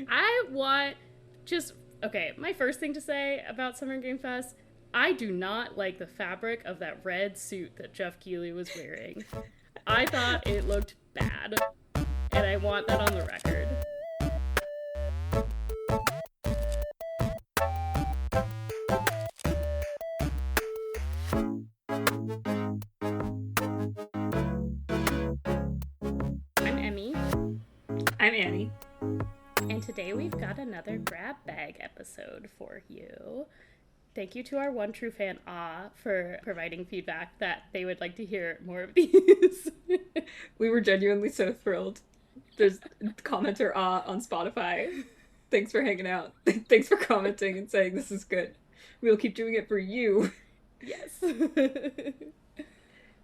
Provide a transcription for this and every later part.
I want just okay, my first thing to say about Summer Game Fest, I do not like the fabric of that red suit that Jeff Keighley was wearing. I thought it looked bad, and I want that on the record. I'm Emmi. I'm Annie. And today we've got another grab bag episode for you. Thank you to our one true fan, for providing feedback that they would like to hear more of these. We were genuinely so thrilled. There's commenter on Spotify. Thanks for hanging out. Thanks for commenting and saying this is good. We'll keep doing it for you. Yes.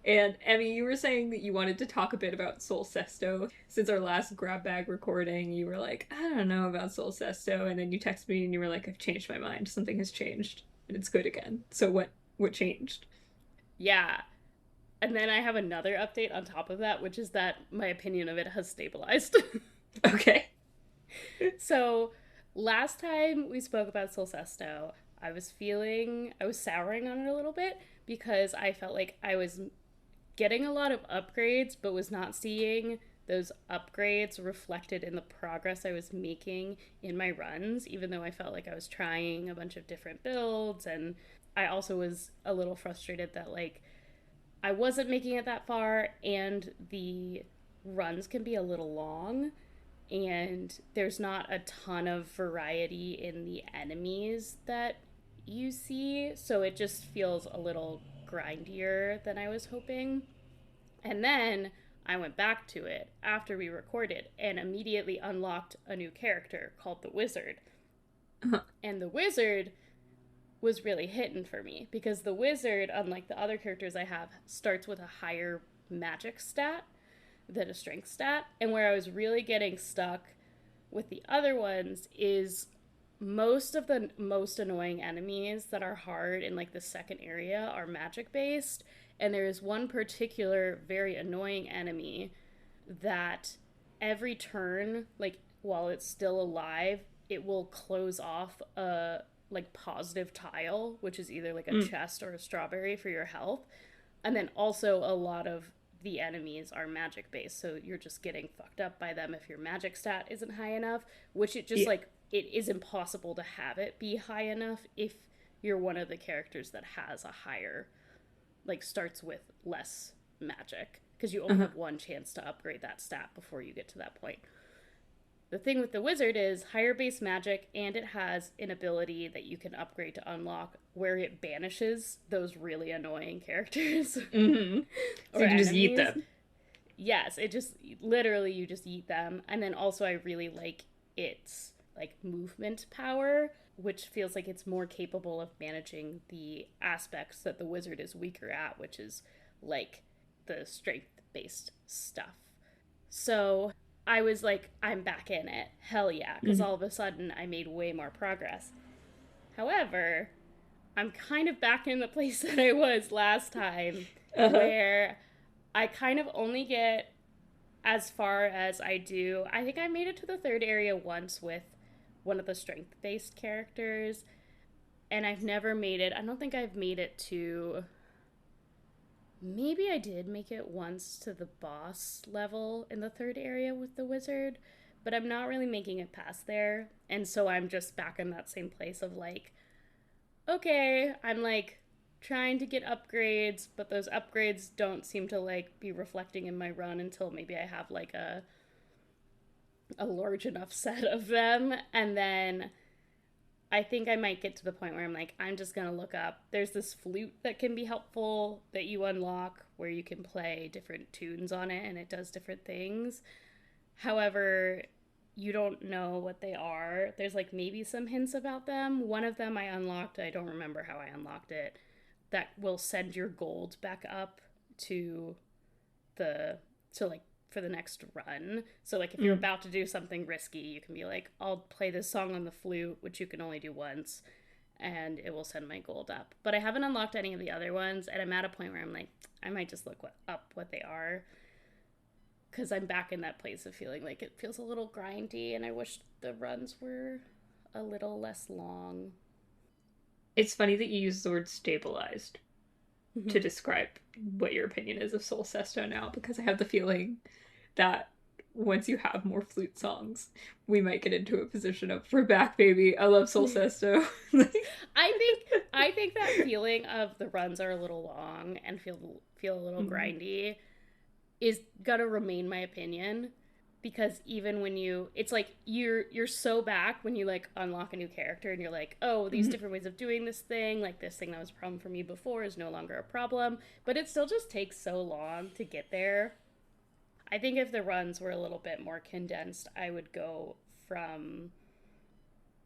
And Emmi, you were saying that you wanted to talk a bit about Soul Cesto. Since our last grab bag recording, you were like, I don't know about Soul Cesto, and then you texted me and you were like, I've changed my mind. Something has changed, and it's good again. So what changed? Yeah. And then I have another update on top of that, which is that my opinion of it has stabilized. Okay. So, last time we spoke about Soul Cesto, I was souring on it a little bit because I felt like I was getting a lot of upgrades, but was not seeing those upgrades reflected in the progress I was making in my runs, even though I felt like I was trying a bunch of different builds. And I also was a little frustrated that, like, I wasn't making it that far, and the runs can be a little long, and there's not a ton of variety in the enemies that you see, so it just feels a little grindier than I was hoping. And then I went back to it after we recorded and immediately unlocked a new character called the Wizard. And the Wizard was really hitting for me because the Wizard, unlike the other characters I have, starts with a higher magic stat than a strength stat. And where I was really getting stuck with the other ones is most of the most annoying enemies that are hard in, like, the second area are magic based, and there is one particular very annoying enemy that every turn, like, while it's still alive, it will close off a, like, positive tile, which is either like a chest or a strawberry for your health. And then also a lot of the enemies are magic based, so you're just getting fucked up by them if your magic stat isn't high enough, which it just like it is impossible to have it be high enough if you're one of the characters that has a higher, like, starts with less magic, because you only have one chance to upgrade that stat before you get to that point. The thing with the Wizard is higher base magic, and it has an ability that you can upgrade to unlock where it banishes those really annoying characters. So you can just yeet them. Yes, it just, literally, you just yeet them. And then also I really like its, like, movement power, which feels like it's more capable of managing the aspects that the Wizard is weaker at, which is, like, the strength-based stuff. So I was like, I'm back in it. Hell yeah. Because all of a sudden I made way more progress. However, I'm kind of back in the place that I was last time, where I kind of only get as far as I do. I think I made it to the third area once with one of the strength-based characters, and I've never made it. I don't think I've made it to... Maybe I did make it once to the boss level in the third area with the Wizard, but I'm not really making it past there, and so I'm just back in that same place of, like, okay, I'm, like, trying to get upgrades, but those upgrades don't seem to, like, be reflecting in my run until maybe I have, like, a large enough set of them. And then I think I might get to the point where I'm like, I'm just gonna look up, there's this flute that can be helpful that you unlock where you can play different tunes on it and it does different things. However, you don't know what they are. There's, like, maybe some hints about them. One of them I unlocked, I don't remember how I unlocked it, that will send your gold back up to like, for the next run. So, like, if you're about to do something risky, you can be like, I'll play this song on the flute, which you can only do once, and it will send my gold up. But I haven't unlocked any of the other ones, and I'm at a point where I'm like, I might just look up what they are. because I'm back in that place of feeling like it feels a little grindy, and I wish the runs were a little less long. It's funny that you use the word stabilized to describe what your opinion is of Soul Sesto now, because I have the feeling that once you have more flute songs, we might get into a position of we're back, baby. I love Soul Sesto. I think that feeling of the runs are a little long and feel a little grindy is gonna remain my opinion, because even when it's like you're so back when you like unlock a new character and you're like, oh, these different ways of doing this thing, like this thing that was a problem for me before is no longer a problem, but it still just takes so long to get there. I think if the runs were a little bit more condensed, I would go from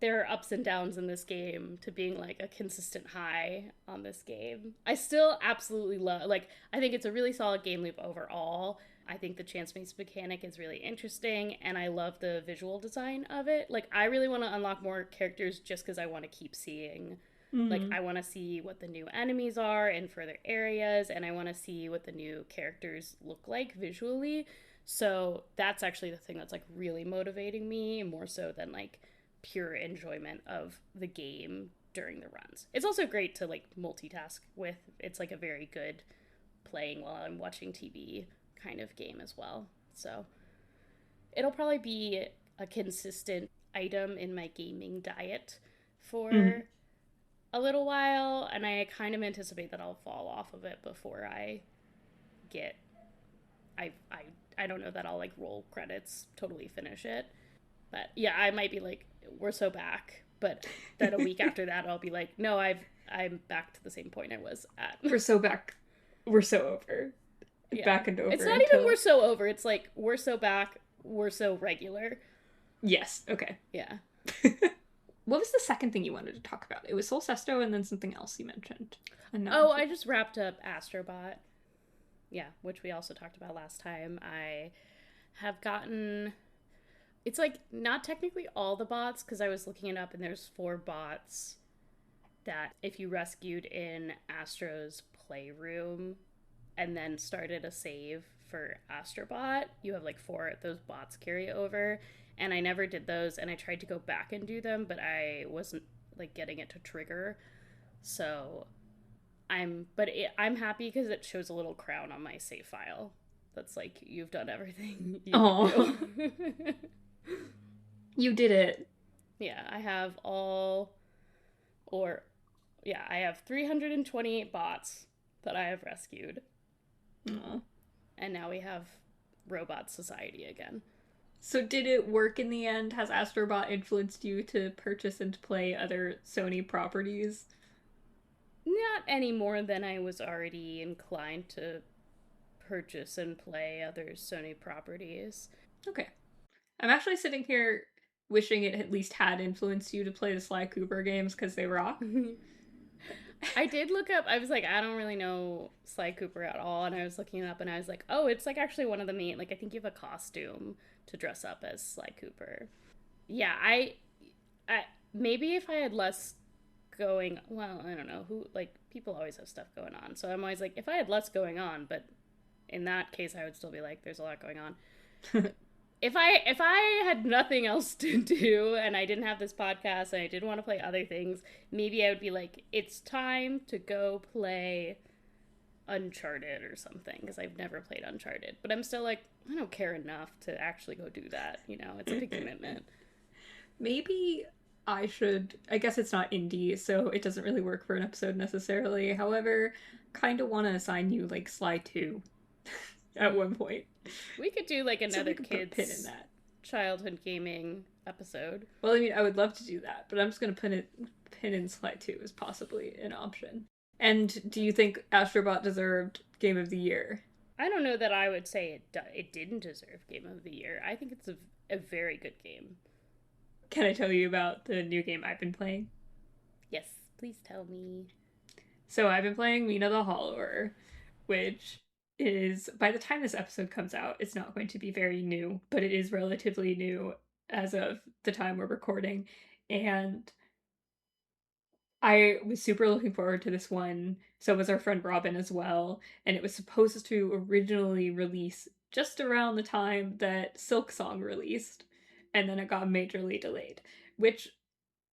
there are ups and downs in this game to being like a consistent high on this game. I still absolutely love, like, I think it's a really solid game loop overall. I think the chance maze mechanic is really interesting, and I love the visual design of it. Like, I really want to unlock more characters just because I want to keep seeing. Like, I want to see what the new enemies are in further areas, and I want to see what the new characters look like visually. So that's actually the thing that's, like, really motivating me, more so than, like, pure enjoyment of the game during the runs. It's also great to, like, multitask with. It's, like, a very good playing while I'm watching TV kind of game as well. So it'll probably be a consistent item in my gaming diet for a little while, and I kind of anticipate that I'll fall off of it before I get I don't know that I'll like roll credits, totally finish it. But yeah, I might be like, we're so back, but then a week after that I'll be like, no, I'm back to the same point I was at. We're so back. We're so over. Yeah. Back and over. It's not even we're so over, it's like we're so back, we're so regular. Yes, okay. Yeah. What was the second thing you wanted to talk about? It was Soul Sesto and then something else you mentioned. I just wrapped up Astrobot. Yeah, which we also talked about last time. I have gotten... It's like not technically all the bots, because I was looking it up and there's 4 bots that if you rescued in Astro's playroom and then started a save for Astrobot, you have like 4 of those bots carry over. And I never did those, and I tried to go back and do them, but I wasn't like getting it to trigger. So I'm happy because it shows a little crown on my save file that's like, you've done everything you can do. You did it. Yeah, I have I have 328 bots that I have rescued. Aww. And now we have Robot Society again. So did it work in the end? Has Astrobot influenced you to purchase and play other Sony properties? Not any more than I was already inclined to purchase and play other Sony properties. Okay. I'm actually sitting here wishing it at least had influenced you to play the Sly Cooper games, because they rock. I did look up, I was like, I don't really know Sly Cooper at all, and I was looking it up and I was like, oh, it's like actually one of the main, like I think you have a costume to dress up as Sly Cooper. Yeah, I maybe if I had less going, well, I don't know, who, like, people always have stuff going on, so I'm always like, if I had less going on, but in that case I would still be like, there's a lot going on. If I had nothing else to do and I didn't have this podcast and I didn't want to play other things, maybe I would be like, it's time to go play Uncharted or something, because I've never played Uncharted. But I'm still like, I don't care enough to actually go do that. You know, it's a big commitment. Maybe I should... I guess it's not indie, so it doesn't really work for an episode necessarily. However, kind of want to assign you, like, Sly 2 at one point. We could do like another kids childhood gaming episode. Well, I mean, I would love to do that, but I'm just going to pin in Sly 2 as possibly an option. And do you think Astrobot deserved Game of the Year? I don't know that I would say it didn't deserve Game of the Year. I think it's a very good game. Can I tell you about the new game I've been playing? Yes, please tell me. So I've been playing Mina the Hollower, which is, by the time this episode comes out, it's not going to be very new, but it is relatively new as of the time we're recording. And I was super looking forward to this one. So was our friend Robin as well. And it was supposed to originally release just around the time that Silksong released, and then it got majorly delayed, which,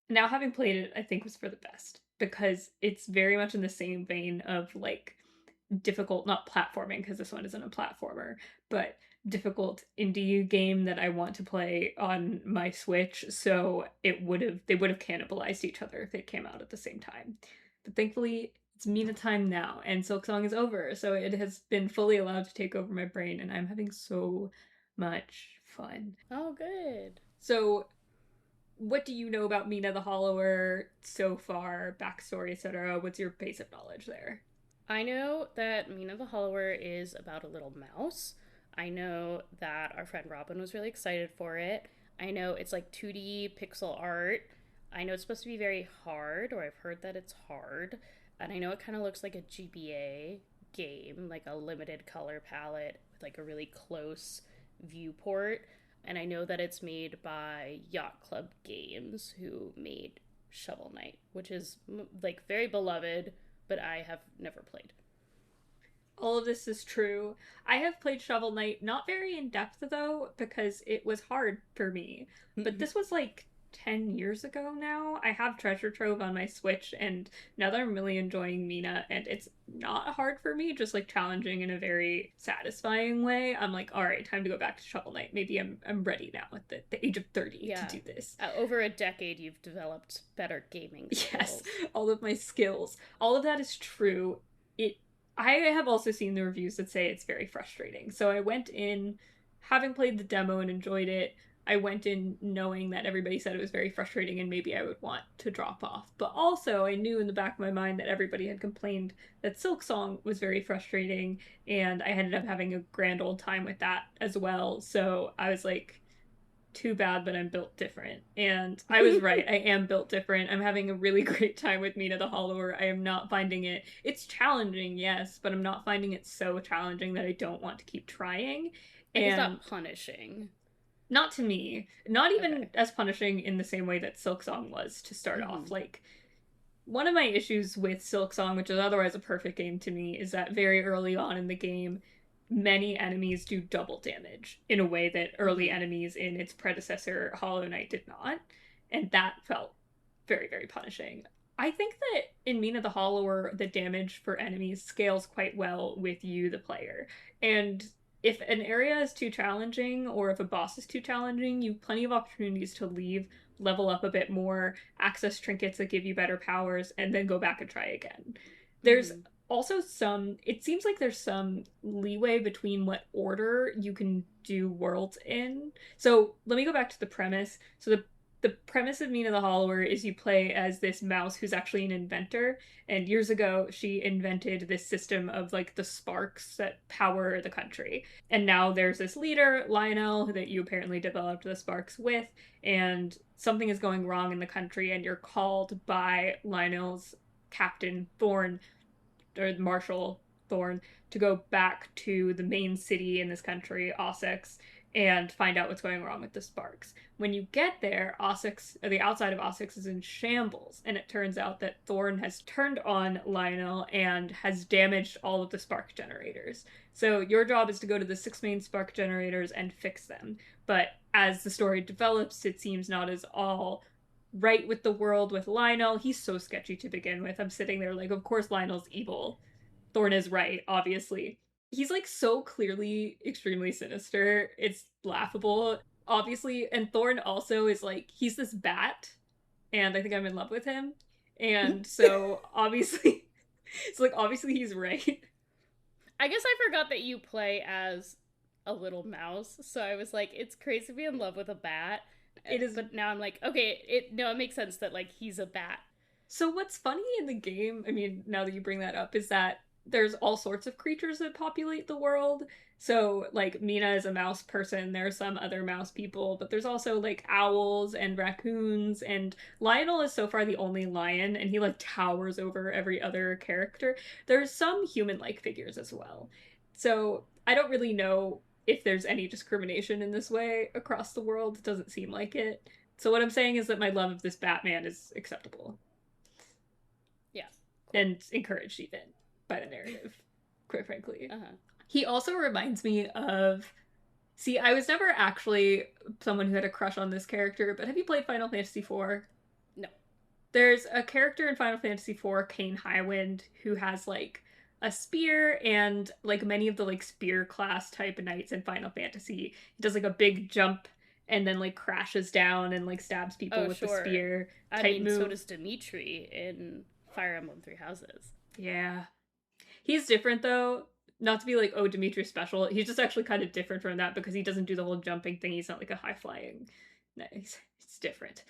now having played it, I think was for the best, because it's very much in the same vein of, like, difficult, not platforming, because this one isn't a platformer, but difficult indie game that I want to play on my Switch, so they would have cannibalized each other if it came out at the same time. But thankfully, it's Mina time now, and Silksong is over, so it has been fully allowed to take over my brain, and I'm having so much fun. Oh, good. So, what do you know about Mina the Hollower so far, backstory, etc.? What's your basic knowledge there? I know that Mina the Hollower is about a little mouse. I know that our friend Robin was really excited for it. I know it's like 2D pixel art. I know it's supposed to be very hard, or I've heard that it's hard. And I know it kind of looks like a GBA game, like a limited color palette with like a really close viewport. And I know that it's made by Yacht Club Games, who made Shovel Knight, which is like very beloved, but I have never played. All of this is true. I have played Shovel Knight, not very in depth though, because it was hard for me. But this was like 10 years ago now. I have Treasure Trove on my Switch, and now that I'm really enjoying Mina, and it's not hard for me, just like challenging in a very satisfying way, I'm like, all right, time to go back to Shovel Knight. Maybe I'm ready now at the age of 30 to do this. Over a decade, you've developed better gaming skills. Yes, all of my skills. All of that is true. I have also seen the reviews that say it's very frustrating. So I went in, having played the demo and enjoyed it, I went in knowing that everybody said it was very frustrating and maybe I would want to drop off. But also, I knew in the back of my mind that everybody had complained that Silksong was very frustrating, and I ended up having a grand old time with that as well. So I was like, too bad, but I'm built different. And I was right. I am built different. I'm having a really great time with Mina the Hollower. I am not finding it... It's challenging, yes, but I'm not finding it so challenging that I don't want to keep trying. And it's not punishing. Not to me. Not even as punishing in the same way that Silksong was to start off. Like, one of my issues with Silksong, which is otherwise a perfect game to me, is that very early on in the game, many enemies do double damage in a way that early enemies in its predecessor, Hollow Knight, did not. And that felt very, very punishing. I think that in Mina the Hollower, the damage for enemies scales quite well with you, the player. And if an area is too challenging, or if a boss is too challenging, you have plenty of opportunities to leave, level up a bit more, access trinkets that give you better powers, and then go back and try again. There's also it seems like there's some leeway between what order you can do worlds in. So let me go back to the premise. So the premise of Mina the Hollower is you play as this mouse who's actually an inventor, and years ago she invented this system of like the sparks that power the country. And now there's this leader, Lionel, that you apparently developed the sparks with, and something is going wrong in the country, and you're called by Lionel's captain, Thorn, or Marshal Thorn, to go back to the main city in this country, Ossex, and find out what's going wrong with the sparks. When you get there, the outside of Ossex is in shambles, and it turns out that Thorn has turned on Lionel and has damaged all of the spark generators. So your job is to go to the 6 main spark generators and fix them. But as the story develops, it seems not as all right with the world with Lionel. He's so sketchy to begin with. I'm sitting there like, of course Lionel's evil. Thorn is right, obviously. He's like so clearly extremely sinister. It's laughable, obviously. And Thorn also is like, he's this bat, and I think I'm in love with him. And so obviously, it's like, obviously he's right. I guess I forgot that you play as a little mouse, so I was like, it's crazy to be in love with a bat. It is, but now I'm like, okay, it makes sense that like he's a bat. So what's funny in the game, I mean, now that you bring that up, is that there's all sorts of creatures that populate the world. So like Mina is a mouse person, there's some other mouse people, but there's also like owls and raccoons, and Lionel is so far the only lion, and he like towers over every other character. There's some human-like figures as well. So I don't really know if there's any discrimination in this way across the world. It doesn't seem like it. So what I'm saying is that my love of this Batman is acceptable. Yeah. Cool. And encouraged even by the narrative, quite frankly. He also reminds me of... See, I was never actually someone who had a crush on this character, but have you played Final Fantasy IV? No. There's a character in Final Fantasy IV, Kane Highwind, who has like a spear, and like many of the like spear class type knights in Final Fantasy, he does like a big jump and then like crashes down and like stabs people with the spear type move. So does Dimitri in Fire Emblem Three Houses. Yeah. He's different though. Not to be like, oh, Dimitri's special. He's just actually kind of different from that because he doesn't do the whole jumping thing. He's not like a high flying. No, he's different.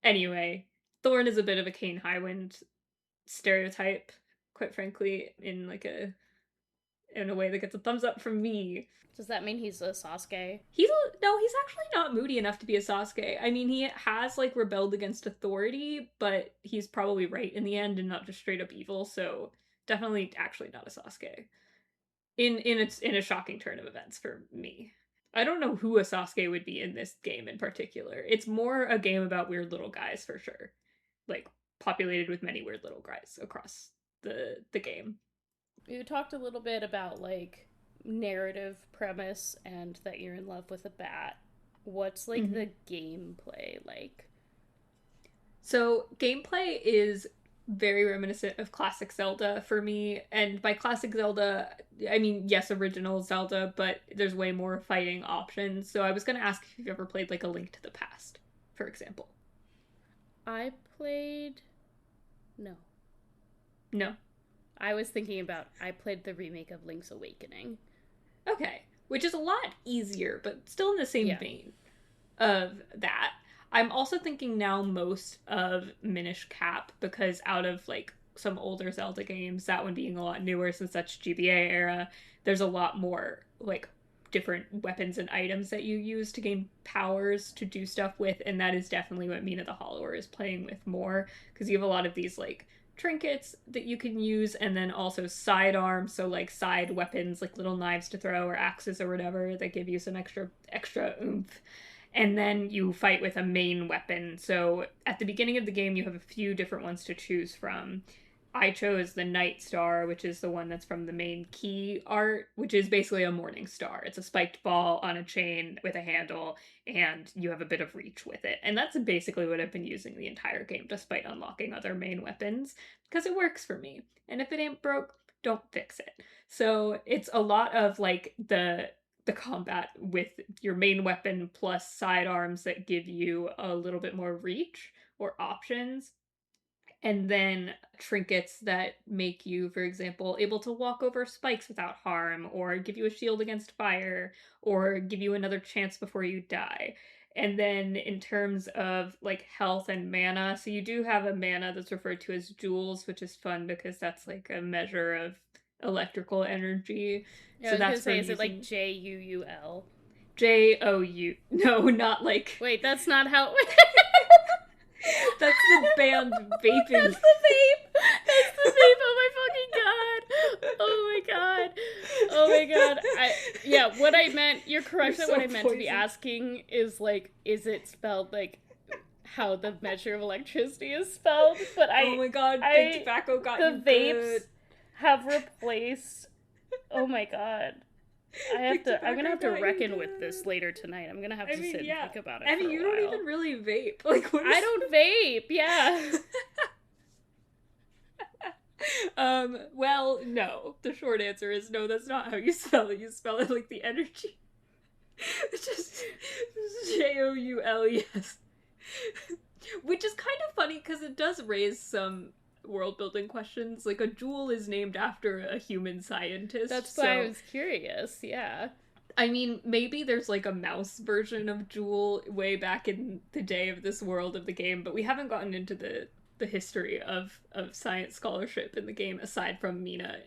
Anyway, Thorn is a bit of a Kane Highwind stereotype, quite frankly, in a way that gets a thumbs up from me. Does that mean he's a Sasuke? No, he's actually not moody enough to be a Sasuke. I mean, he has like rebelled against authority, but he's probably right in the end and not just straight up evil. So definitely, actually not a Sasuke. In a shocking turn of events for me. I don't know who a Sasuke would be in this game in particular. It's more a game about weird little guys for sure. Like, populated with many weird little guys across the game. You talked a little bit about, like, narrative premise and that you're in love with a bat. What's, like, the gameplay like? So, gameplay is very reminiscent of classic Zelda for me. And by classic Zelda, I mean, yes, original Zelda, but there's way more fighting options. So I was going to ask if you've ever played like A Link to the Past, for example. I played... No. I was thinking about, I played the remake of Link's Awakening. Okay. Which is a lot easier, but still in the same vein of that. I'm also thinking now most of Minish Cap, because out of like some older Zelda games, that one being a lot newer since that's GBA era, there's a lot more like different weapons and items that you use to gain powers to do stuff with, and that is definitely what Mina the Hollower is playing with more, because you have a lot of these like trinkets that you can use, and then also sidearms, so like side weapons like little knives to throw or axes or whatever that give you some extra oomph. And then you fight with a main weapon. So at the beginning of the game, you have a few different ones to choose from. I chose the Night Star, which is the one that's from the main key art, which is basically a morning star. It's a spiked ball on a chain with a handle, and you have a bit of reach with it. And that's basically what I've been using the entire game, despite unlocking other main weapons, because it works for me. And if it ain't broke, don't fix it. So it's a lot of like the combat with your main weapon plus sidearms that give you a little bit more reach or options. And then trinkets that make you, for example, able to walk over spikes without harm, or give you a shield against fire, or give you another chance before you die. And then in terms of like health and mana, so you do have a mana that's referred to as joules, which is fun because that's like a measure of electrical energy. Yeah, so that's say, is it like JUUL? JOU. No, not like. Wait, that's not how. That's the band vaping. That's the vape. That's the vape. Oh my fucking god. Oh my god. Oh my god. What I meant. You're correct. That what I meant to be asking is like, is it spelled like how the measure of electricity is spelled? But oh my god, Big Tobacco got you the vapes good. Have replaced. Oh my god. I'm gonna have to reckon with this later tonight. I'm gonna have to sit and think about it. Emmi, you don't even really vape. Like, I don't vape. Yeah. Well, no. The short answer is no. That's not how you spell it. You spell it like the energy. It's just JOULES. Which is kind of funny because it does raise some world building questions. Like, a joule is named after a human scientist. That's why I was curious. Yeah. I mean, maybe there's like a mouse version of joule way back in the day of this world of the game, but we haven't gotten into the history of science scholarship in the game aside from Mina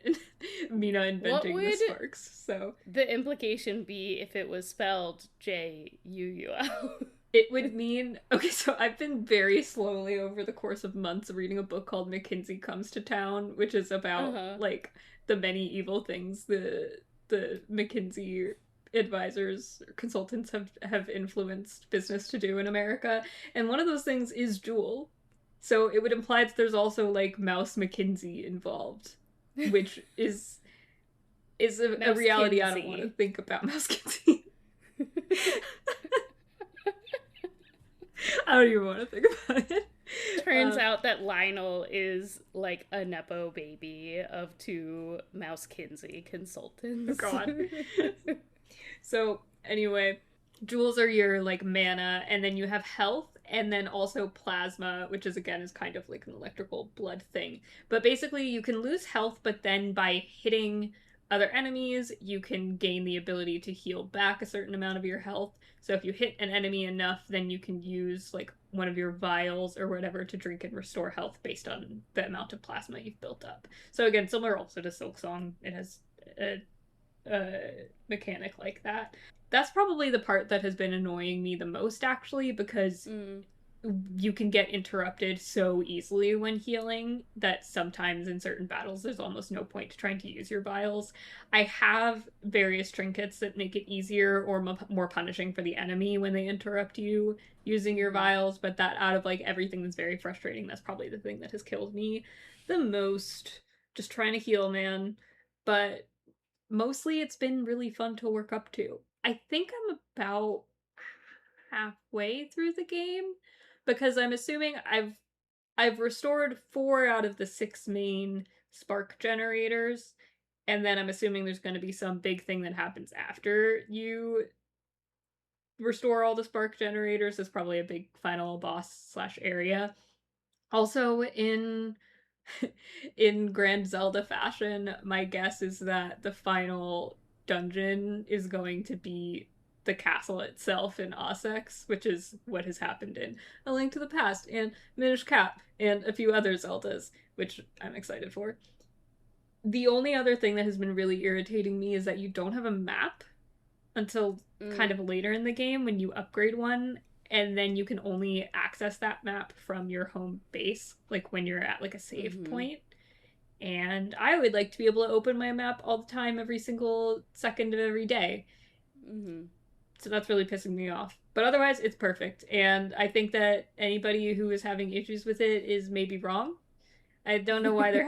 inventing the sparks. So the implication be if it was spelled JUUL? It would mean... Okay, so I've been very slowly over the course of months reading a book called MouseKinsey Comes to Town, which is about, like, the many evil things the McKinsey advisors, consultants have influenced business to do in America. And one of those things is joule. So it would imply that there's also, like, Mouse McKinsey involved, which is... is a reality I don't want to think about. MouseKinsey. I don't even want to think about it. Turns out that Lionel is like a Nepo baby of 2 MouseKinsey consultants. Oh god. So, anyway, jewels are your, like, mana, and then you have health, and then also plasma, which is, again, is kind of like an electrical blood thing. But basically, you can lose health, but then by hitting other enemies, you can gain the ability to heal back a certain amount of your health. So if you hit an enemy enough, then you can use, like, one of your vials or whatever to drink and restore health based on the amount of plasma you've built up. So again, similar also to Silksong, it has a mechanic like that. That's probably the part that has been annoying me the most, actually, because you can get interrupted so easily when healing that sometimes in certain battles there's almost no point to trying to use your vials. I have various trinkets that make it easier or more punishing for the enemy when they interrupt you using your vials, but that out of, like, everything that's very frustrating, that's probably the thing that has killed me the most. Just trying to heal, man. But mostly it's been really fun to work up to. I think I'm about halfway through the game, because I'm assuming I've restored 4 out of the 6 main spark generators, and then I'm assuming there's going to be some big thing that happens after you restore all the spark generators. There's probably a big final boss / area. Also, in Grand Zelda fashion, my guess is that the final dungeon is going to be the castle itself in Ossex, which is what has happened in A Link to the Past and Minish Cap and a few other Zeldas, which I'm excited for. The only other thing that has been really irritating me is that you don't have a map until kind of later in the game when you upgrade one, and then you can only access that map from your home base, like when you're at, like, a save point. And I would like to be able to open my map all the time, every single second of every day. So that's really pissing me off. But otherwise, it's perfect. And I think that anybody who is having issues with it is maybe wrong. I don't know why they're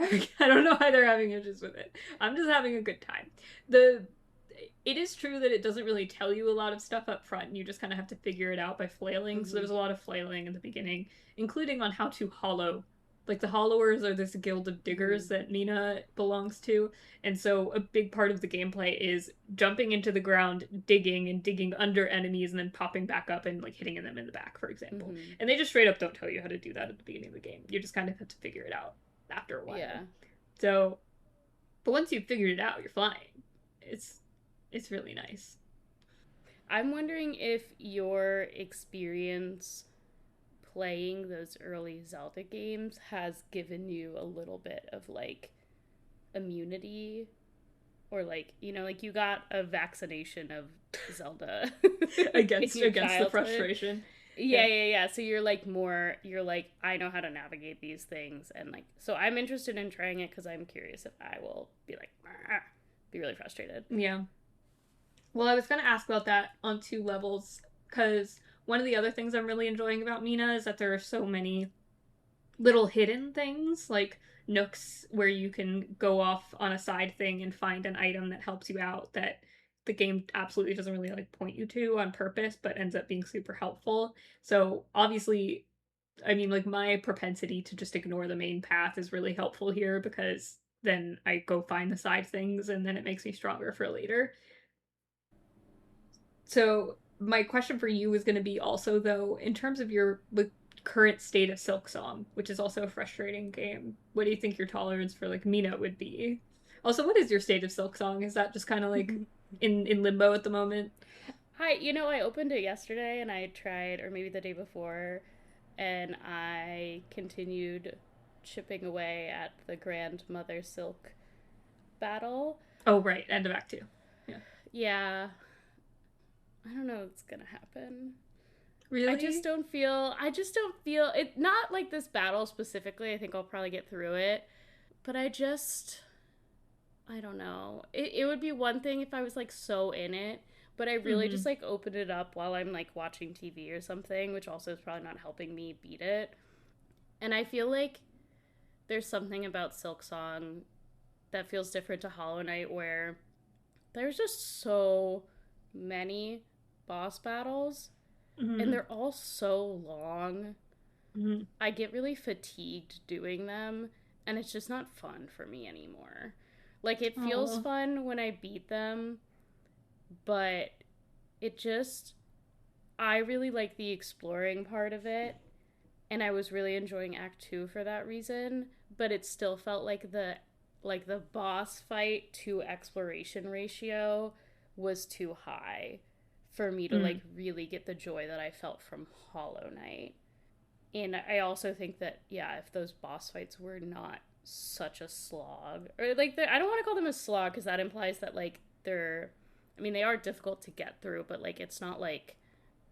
having issues with it. I'm just having a good time. It is true that it doesn't really tell you a lot of stuff up front. You just kind of have to figure it out by flailing. So there's a lot of flailing in the beginning, including on how to hollow. Like, the Hollowers are this guild of diggers that Mina belongs to, and so a big part of the gameplay is jumping into the ground, digging, and digging under enemies, and then popping back up and, like, hitting them in the back, for example. And they just straight up don't tell you how to do that at the beginning of the game. You just kind of have to figure it out after a while. Yeah. So, but once you've figured it out, you're flying. It's really nice. I'm wondering if your experience playing those early Zelda games has given you a little bit of, like, immunity, or, like, you know, like, you got a vaccination of Zelda against the frustration. Yeah. So you're like, I know how to navigate these things, and, like, so I'm interested in trying it because I'm curious if I will be like, be really frustrated. Yeah. Well, I was going to ask about that on 2 levels, because one of the other things I'm really enjoying about Mina is that there are so many little hidden things, like nooks where you can go off on a side thing and find an item that helps you out that the game absolutely doesn't really, like, point you to on purpose, but ends up being super helpful. So obviously, I mean, like, my propensity to just ignore the main path is really helpful here, because then I go find the side things and then it makes me stronger for later. So my question for you is going to be also, though, in terms of your, like, current state of Silksong, which is also a frustrating game, what do you think your tolerance for, like, Mina would be? Also, what is your state of Silksong? Is that just kind of, like, in limbo at the moment? I opened it yesterday and I tried, or maybe the day before, and I continued chipping away at the Grandmother Silk battle. Oh, right. End of Act 2. Yeah. I don't know what's gonna happen. Really? I just don't feel it. Not like this battle specifically. I think I'll probably get through it, but I don't know. It would be one thing if I was, like, so in it, but I really just, like, opened it up while I'm, like, watching TV or something, which also is probably not helping me beat it. And I feel like there's something about Silksong that feels different to Hollow Knight, where there's just so many boss battles, and Mm-hmm. they're all so long. Mm-hmm. I get really fatigued doing them, and it's just not fun for me anymore. Like, it feels Oh. fun when I beat them, but it just. I really like the exploring part of it, and I was really enjoying Act 2 for that reason, but it still felt like the boss fight to exploration ratio was too high for me to Mm. like really get the joy that I felt from Hollow Knight. And I also think that yeah, if those boss fights were not such a slog, or like I don't want to call them a slog because that implies that like they're, I mean they are difficult to get through, but like it's not like,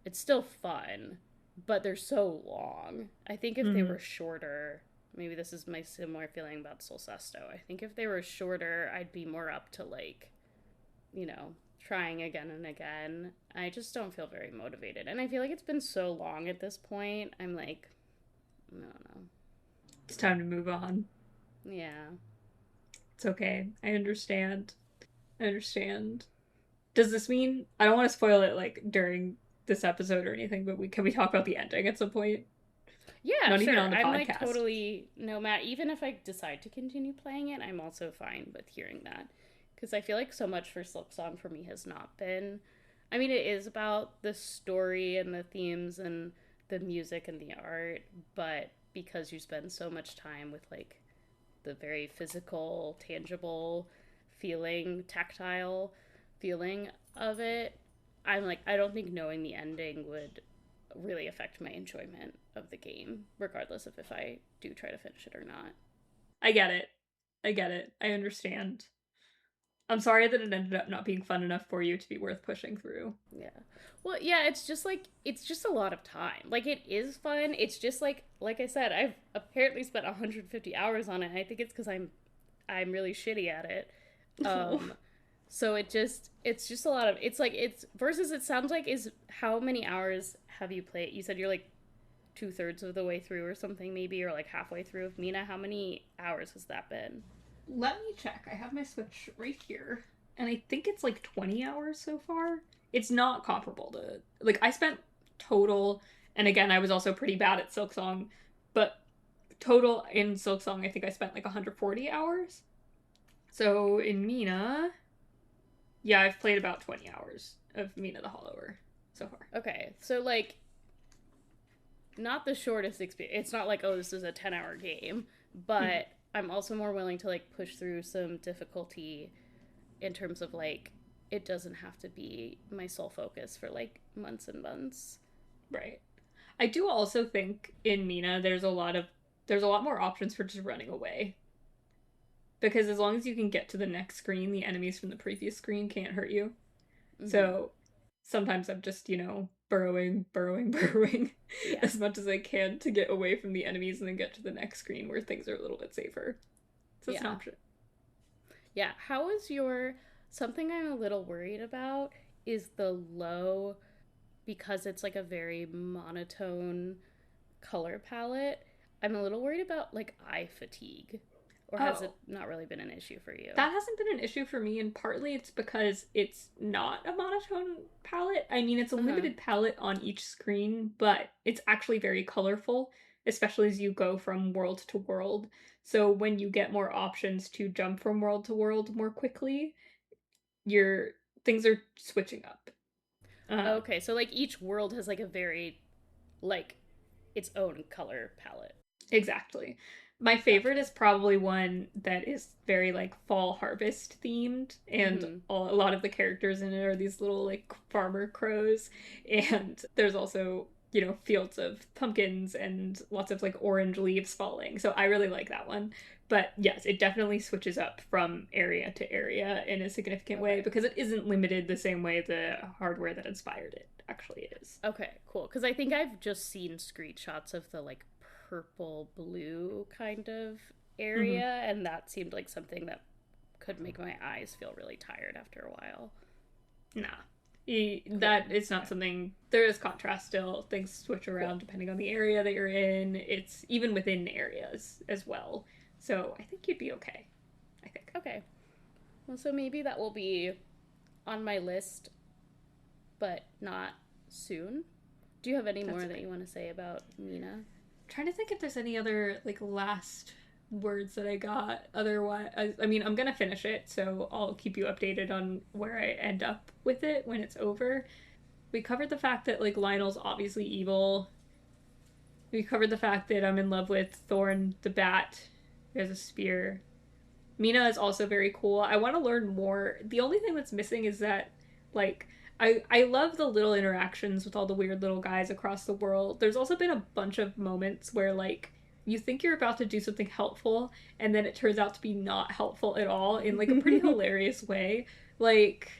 it's still fun, but they're so long. I think if they Mm-hmm. were shorter, maybe this is my similar feeling about Soul Sesto. I think if they were shorter, I'd be more up to like, you know, trying again and again. I just don't feel very motivated. And I feel like it's been so long at this point. I'm like, I don't know. It's time to move on. Yeah. It's okay. I understand. I understand. Does this mean I don't want to spoil it like during this episode or anything, but we can we talk about the ending at some point? Yeah, Not even sure. on the I'm like podcast. totally no matter. Even if I decide to continue playing it, I'm also fine with hearing that because I feel like so much for Silk Song for me has not been. I mean, it is about the story and the themes and the music and the art, but because you spend so much time with like the very physical, tangible feeling, tactile feeling of it, I'm like, I don't think knowing the ending would really affect my enjoyment of the game, regardless of if I do try to finish it or not. I get it. I get it. I understand. I'm sorry that it ended up not being fun enough for you to be worth pushing through. Yeah. Well, yeah, it's just like it's just a lot of time. Like it is fun. It's just like I said, I've apparently spent 150 hours on it. And I think it's cuz I'm really shitty at it. Oh. Um so it's just a lot of, it's like it's versus it sounds like is how many hours have you played? You said you're like 2/3 of the way through or something maybe, or like halfway through of Mina. How many hours has that been? Let me check. I have my Switch right here. And I think it's like 20 hours so far. It's not comparable to. Like, I spent total. And again, I was also pretty bad at Silksong. But total in Silksong, I think I spent like 140 hours. So in Mina. Yeah, I've played about 20 hours of Mina the Hollower so far. Okay, so like not the shortest experience. It's not like, oh, this is a 10-hour game, Hmm. but I'm also more willing to like push through some difficulty in terms of like it doesn't have to be my sole focus for like months and months. Right. I do also think in Mina there's a lot more options for just running away. Because as long as you can get to the next screen, the enemies from the previous screen can't hurt you. Mm-hmm. So sometimes I'm just, burrowing, burrowing, burrowing Yeah. as much as I can to get away from the enemies and then get to the next screen where things are a little bit safer. So it's an Yeah. option. Yeah. How is your, something I'm a little worried about is the low, because it's like a very monotone color palette. I'm a little worried about like eye fatigue. Or has it Oh, not really been an issue for you? that hasn't been an issue for me, and partly it's because it's not a monotone palette. I mean, it's a Uh huh. limited palette on each screen, but it's actually very colorful, especially as you go from world to world. So when you get more options to jump from world to world more quickly, your things are switching up. Uh, Okay, so like each world has like a very like its own color palette. exactly. My favorite Gotcha. is probably one that is very like fall harvest themed, and Mm-hmm. a lot of the characters in it are these little like farmer crows, and there's also fields of pumpkins and lots of like orange leaves falling. So I really like that one. But yes, it definitely switches up from area to area in a significant way Okay. because it isn't limited the same way the hardware that inspired it actually is. Okay, cool. Because I think I've just seen screenshots of the like purple blue kind of Mm-hmm. area, and that seemed like something that could make my eyes feel really tired after a while. Nah. Cool. That is not Okay. something. There is contrast still. Things switch Cool. around depending on the area that you're in. It's even within areas as well. So I think you'd be okay. I think. Okay. Well, so maybe that will be on my list, but not soon. Do you have any more that you want to say about Mina? I'm trying to think if there's any other, like, last words that I got. Otherwise, I mean, I'm gonna finish it, so I'll keep you updated on where I end up with it when it's over. We covered the fact that, like, Lionel's obviously evil. We covered the fact that I'm in love with Thorn the Bat, who has a spear. Mina is also very cool. I want to learn more. The only thing that's missing is that, like, I love the little interactions with all the weird little guys across the world. There's also been a bunch of moments where, like, you think you're about to do something helpful, and then it turns out to be not helpful at all in, like, a pretty hilarious way. Like,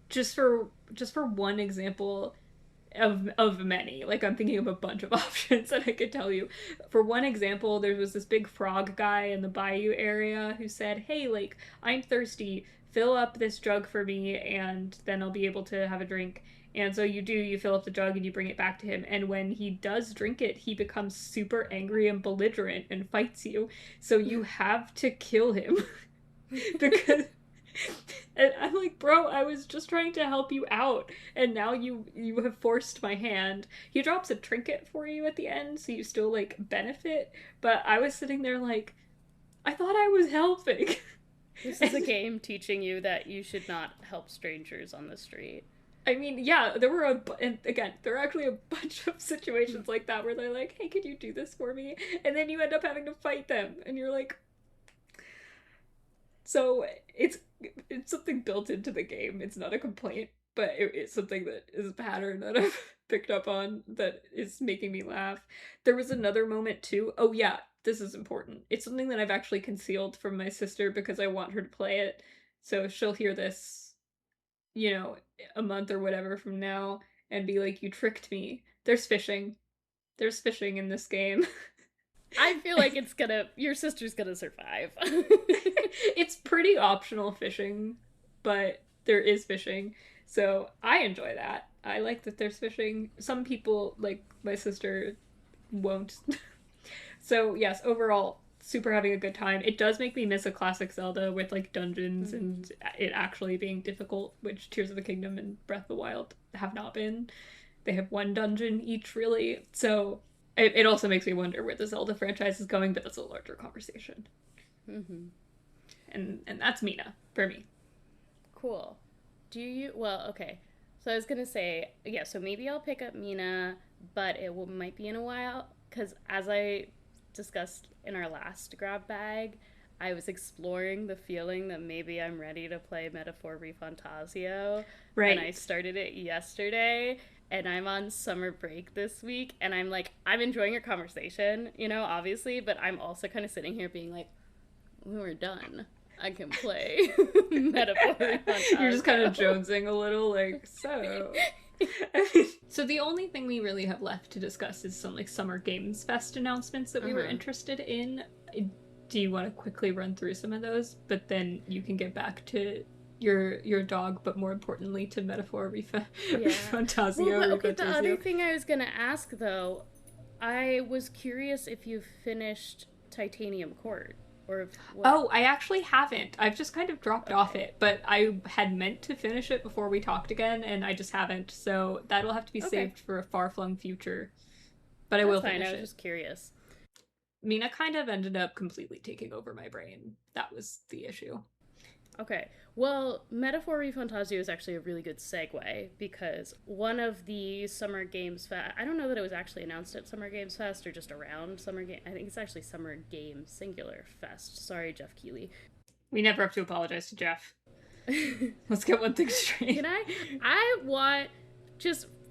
just for one example of many. Like, I'm thinking of a bunch of options that I could tell you. For one example, there was this big frog guy in the bayou area who said, hey, like, I'm thirsty, fill up this jug for me, and then I'll be able to have a drink. And so you fill up the jug and you bring it back to him. And when he does drink it, he becomes super angry and belligerent and fights you. So you have to kill him. Because... And I'm like, bro, I was just trying to help you out, and now you have forced my hand. He drops a trinket for you at the end, so you still, like, benefit. But I was sitting there like, I thought I was helping. This is a game teaching you that you should not help strangers on the street. I mean, yeah, and again, there are actually a bunch of situations like that where they're like, hey, could you do this for me? And then you end up having to fight them, and you're like... So it's something built into the game. It's not a complaint, but it's something that is a pattern that I've picked up on that is making me laugh. There was another moment too. Oh yeah, this is important. It's something that I've actually concealed from my sister because I want her to play it. So she'll hear this, you know, a month or whatever from now and be like, you tricked me. There's fishing. There's fishing in this game. I feel like your sister's gonna survive. It's pretty optional fishing, but there is fishing. So I enjoy that. I like that there's fishing. Some people, like my sister, won't. So yes, overall, super having a good time. It does make me miss a classic Zelda with, like, dungeons and it actually being difficult, which Tears of the Kingdom and Breath of the Wild have not been. They have one dungeon each, really. So it also makes me wonder where the Zelda franchise is going, but that's a larger conversation. Mm-hmm. And that's Mina, for me. Cool. Well, okay. So I was gonna say, yeah, so maybe I'll pick up Mina, but might be in a while, because as I discussed in our last grab bag, I was exploring the feeling that maybe I'm ready to play Metaphor ReFantazio. Right. And I started it yesterday, and I'm on summer break this week, and I'm like, I'm enjoying your conversation, you know, obviously, but I'm also kind of sitting here being like, when we're done, I can play Metaphor ReFantazio. You're just kind of jonesing a little, like, so... So the only thing we really have left to discuss is some, like, Summer Games Fest announcements that we were interested in. Do you want to quickly run through some of those? But then you can get back to your dog, but more importantly to Metaphor ReFantazio. Well, okay, the other thing I was gonna ask, though, I was curious if you finished Titanium Court. Oh, I actually haven't. I've just kind of dropped off it, but I had meant to finish it before we talked again, and I just haven't, so that'll have to be saved for a far-flung future. But I will finish it. I was just curious. Mina kind of ended up completely taking over my brain. That was the issue. Okay. Well, Metaphor ReFantazio is actually a really good segue, because one of the Summer Games Fest, I don't know that it was actually announced at Summer Games Fest or just around Summer Game. I think it's actually Summer Games Singular Fest. Sorry, Jeff Keighley. We never have to apologize to Jeff. Let's get one thing straight. Can I want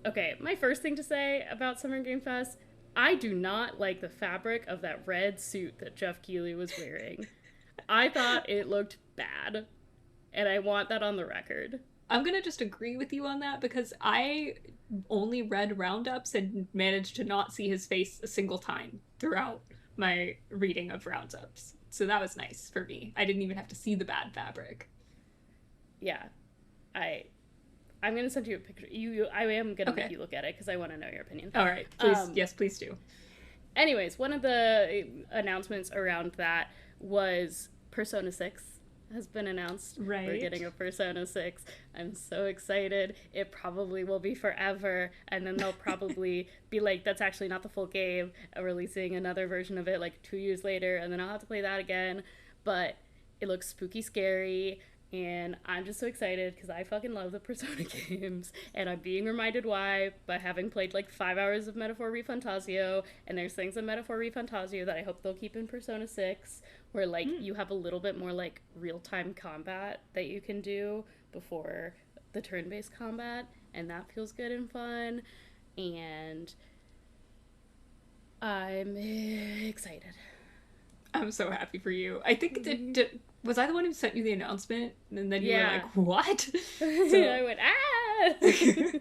okay, my first thing to say about Summer Game Fest, I do not like the fabric of that red suit that Jeff Keighley was wearing. I thought it looked bad. And I want that on the record. I'm gonna just agree with you on that, because I only read roundups and managed to not see his face a single time throughout my reading of roundups. So that was nice for me. I didn't even have to see the bad fabric. Yeah. I'm gonna send you a picture. I am gonna make you look at it, because I want to know your opinion. All right. Please, yes, please do. Anyways, one of the announcements around that was Persona 6 has been announced. Right. We're getting a Persona 6. I'm so excited. It probably will be forever, and then they'll probably be like, that's actually not the full game, releasing another version of it like 2 years later, and then I'll have to play that again. But it looks spooky scary, and I'm just so excited because I fucking love the Persona games, and I'm being reminded why by having played like 5 hours of Metaphor ReFantazio, and there's things in Metaphor ReFantazio that I hope they'll keep in Persona 6, where like you have a little bit more like real-time combat that you can do before the turn-based combat, and that feels good and fun, and I'm excited. I'm so happy for you. I think was I the one who sent you the announcement? And then you were like, what? So I went, ah!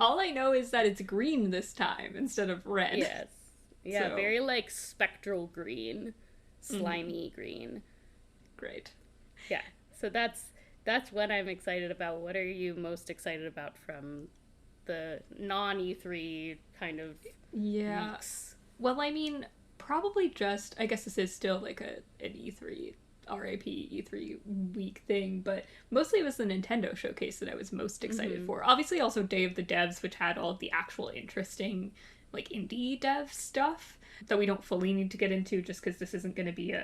All I know is that it's green this time instead of red. Yes. Yeah, so. Very like spectral green. Slimy green. Great. Yeah. So that's what I'm excited about. What are you most excited about from the non-E3 kind of weeks? Well, I mean, probably just, I guess this is still like an E3, RAP E3 week thing, but mostly it was the Nintendo showcase that I was most excited for. Obviously also Day of the Devs, which had all of the actual interesting like indie dev stuff that we don't fully need to get into just because this isn't going to be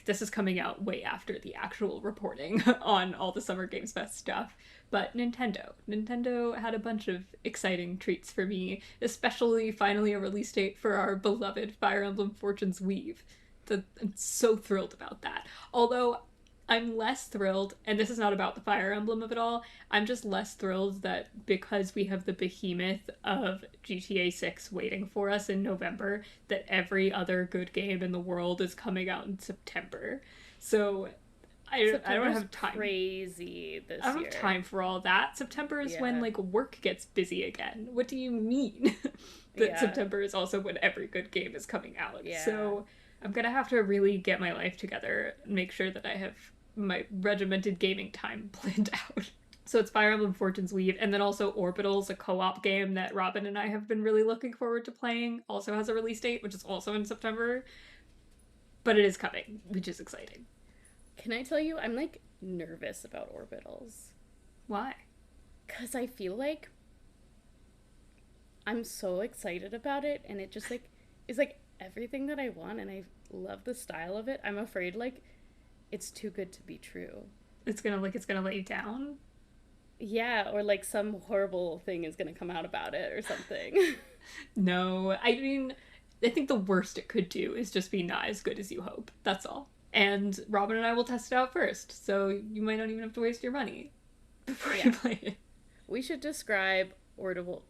this is coming out way after the actual reporting on all the Summer Games Fest stuff. But Nintendo had a bunch of exciting treats for me, especially finally a release date for our beloved Fire Emblem Fortune's Weave. I'm so thrilled about that. Although I'm less thrilled, and this is not about the Fire Emblem of it all, I'm just less thrilled that because we have the behemoth of GTA 6 waiting for us in November, that every other good game in the world is coming out in September. So I don't have time. Crazy this year. I don't have time for all that. September is when like work gets busy again. What do you mean? That September is also when every good game is coming out. Yeah. So I'm gonna have to really get my life together and make sure that I have my regimented gaming time planned out. So it's Fire Emblem Fortune's Weave, and then also Orbitals, a co-op game that Robin and I have been really looking forward to playing, also has a release date, which is also in September. But it is coming, which is exciting. Can I tell you, I'm like nervous about Orbitals. Why? Because I feel like I'm so excited about it, and it just like is like everything that I want, and I love the style of it. I'm afraid like it's too good to be true. It's gonna let you down? Yeah, or like some horrible thing is gonna come out about it or something. No, I mean, I think the worst it could do is just be not as good as you hope. That's all. And Robin and I will test it out first, so you might not even have to waste your money before you play it. We should describe Orbitals.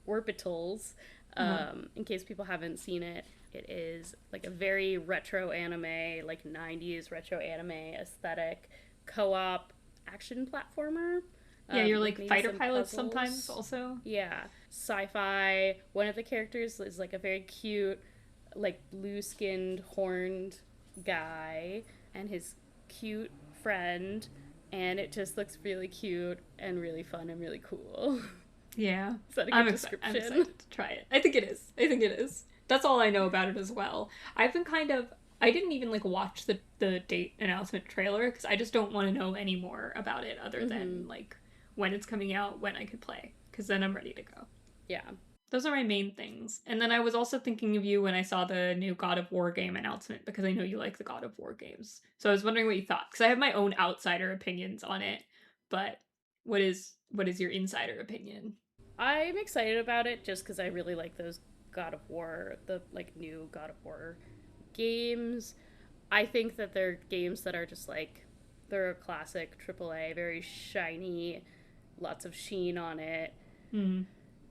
Orbitals. In case people haven't seen it, it is like a very retro anime, like 90s retro anime aesthetic co-op action platformer. Yeah, you're like fighter pilots sometimes also. Yeah. Sci-fi. One of the characters is like a very cute, like blue-skinned, horned guy and his cute friend, and it just looks really cute and really fun and really cool. Yeah. Is that a good description? I'm excited to try it. I think it is. That's all I know about it as well. I've been I didn't even like watch the date announcement trailer because I just don't want to know any more about it other than like when it's coming out, when I could play, because then I'm ready to go. Yeah. Those are my main things. And then I was also thinking of you when I saw the new God of War game announcement, because I know you like the God of War games. So I was wondering what you thought, because I have my own outsider opinions on it, but what is your insider opinion? I'm excited about it just because I really like those God of War, the like new God of War games. I think that they're games that are just like, they're a classic AAA, very shiny, lots of sheen on it.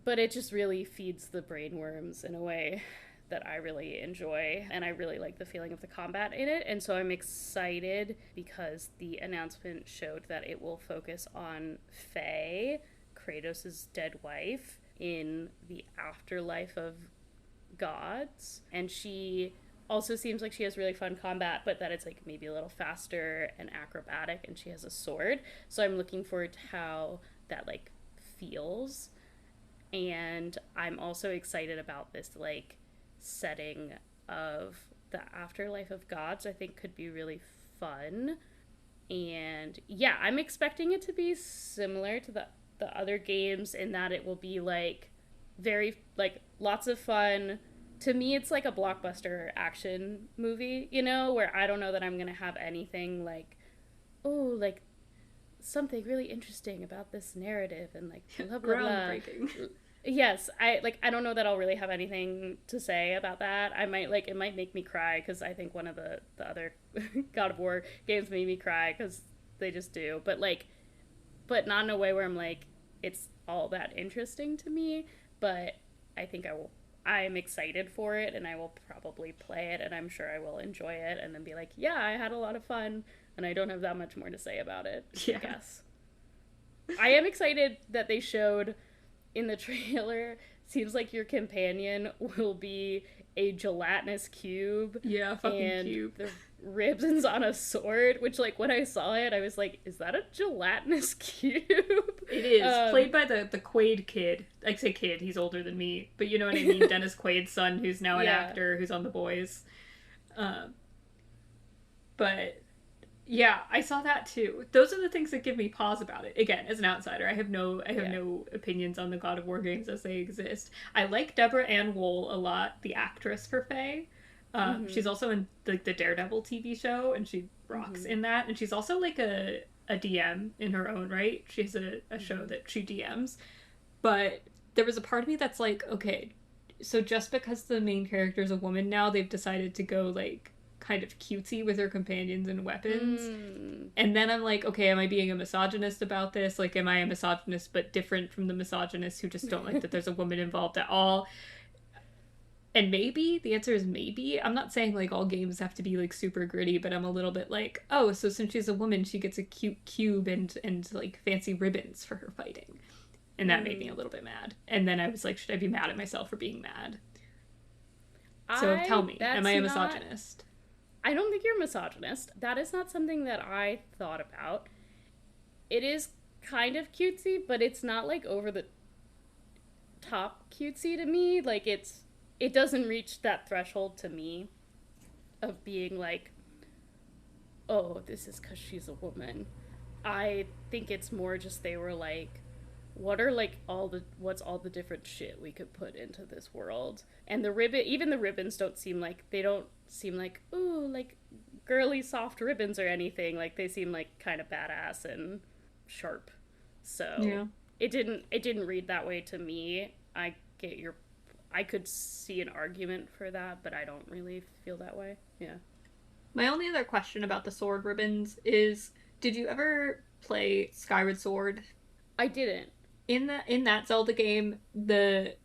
But it just really feeds the brainworms in a way that I really enjoy, and I really like the feeling of the combat in it, and so I'm excited because the announcement showed that it will focus on Faye, Kratos' dead wife, in the afterlife of gods, and she also seems like she has really fun combat, but that it's like maybe a little faster and acrobatic, and she has a sword, so I'm looking forward to how that like feels. And I'm also excited about this like setting of the afterlife of gods, I think could be really fun. And yeah, I'm expecting it to be similar to the other games in that it will be like very like lots of fun. To me, it's like a blockbuster action movie, you know, where I don't know that I'm gonna have anything like, oh, like something really interesting about this narrative and like blah blah groundbreaking. blah. Yes, I don't know that I'll really have anything to say about that. I might like it might make me cry because I think one of the other God of War games made me cry because they just do. But not in a way where I'm like it's all that interesting to me. But I think I will. I'm excited for it, and I will probably play it, and I'm sure I will enjoy it, and then be like, yeah, I had a lot of fun, and I don't have that much more to say about it. Yeah. I guess. I am excited that they showed in the trailer, seems like your companion will be a gelatinous cube. Yeah, fucking and cube. The ribbons on a sword, which, like, when I saw it, I was like, is that a gelatinous cube? It is. Played by the Quaid kid. I say kid, he's older than me. But you know what I mean? Dennis Quaid's son, who's now an actor, who's on The Boys. But yeah, I saw that too. Those are the things that give me pause about it. Again, as an outsider, I have no opinions on the God of War games as they exist. I like Deborah Ann Woll a lot, the actress for Faye. She's also in the Daredevil TV show, and she rocks in that. And she's also like a DM in her own right. She has a show that she DMs. But there was a part of me that's like, okay, so just because the main character is a woman now, they've decided to go like kind of cutesy with her companions and weapons. And then I'm like, okay, am I being a misogynist about this? Like, am I a misogynist but different from the misogynists who just don't like that there's a woman involved at all? And maybe, the answer is maybe. I'm not saying like all games have to be like super gritty, but I'm a little bit like, oh, so since she's a woman, she gets a cute cube and like fancy ribbons for her fighting. And that made me a little bit mad. And then I was like, should I be mad at myself for being mad? So tell me, am I a misogynist? I don't think you're a misogynist. That is not something that I thought about. It is kind of cutesy, but it's not like over the top cutesy to me. Like it doesn't reach that threshold to me of being like, oh, this is because she's a woman. I think it's more just they were like, what's all the different shit we could put into this world? And even the ribbons don't seem like ooh, like girly soft ribbons or anything. Like they seem like kind of badass and sharp. So yeah. It didn't read that way to me. I could see an argument for that, but I don't really feel that way. Yeah. My only other question about the sword ribbons is, did you ever play Skyward Sword? I didn't. In that Zelda game, the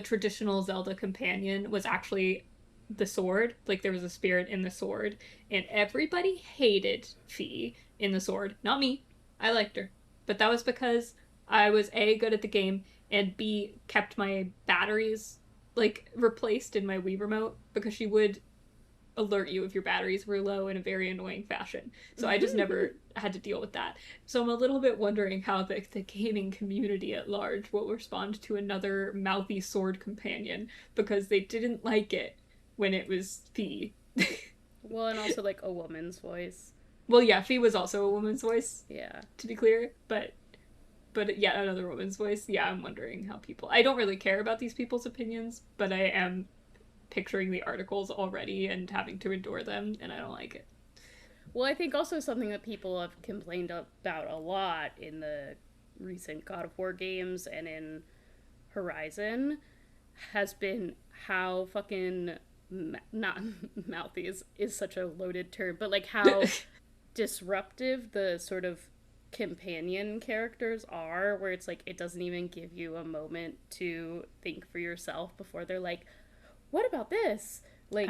traditional Zelda companion was actually the sword. Like, there was a spirit in the sword. And everybody hated Fi in the sword. Not me. I liked her. But that was because I was A, good at the game, and B, kept my batteries, like, replaced in my Wii remote, because she would alert you if your batteries were low in a very annoying fashion. So I just never had to deal with that. So I'm a little bit wondering how the gaming community at large will respond to another mouthy sword companion, because they didn't like it when it was Fi. Well, and also like a woman's voice. Well, yeah, Fi was also a woman's voice. Yeah. To be clear, but yeah, another woman's voice. Yeah, I'm wondering how people... I don't really care about these people's opinions, but I am picturing the articles already and having to endure them, and I don't like it. Well, I think also something that people have complained about a lot in the recent God of War games and in Horizon has been how fucking... not mouthy is such a loaded term, but like how disruptive the sort of companion characters are, where it's like it doesn't even give you a moment to think for yourself before they're like, what about this? Like,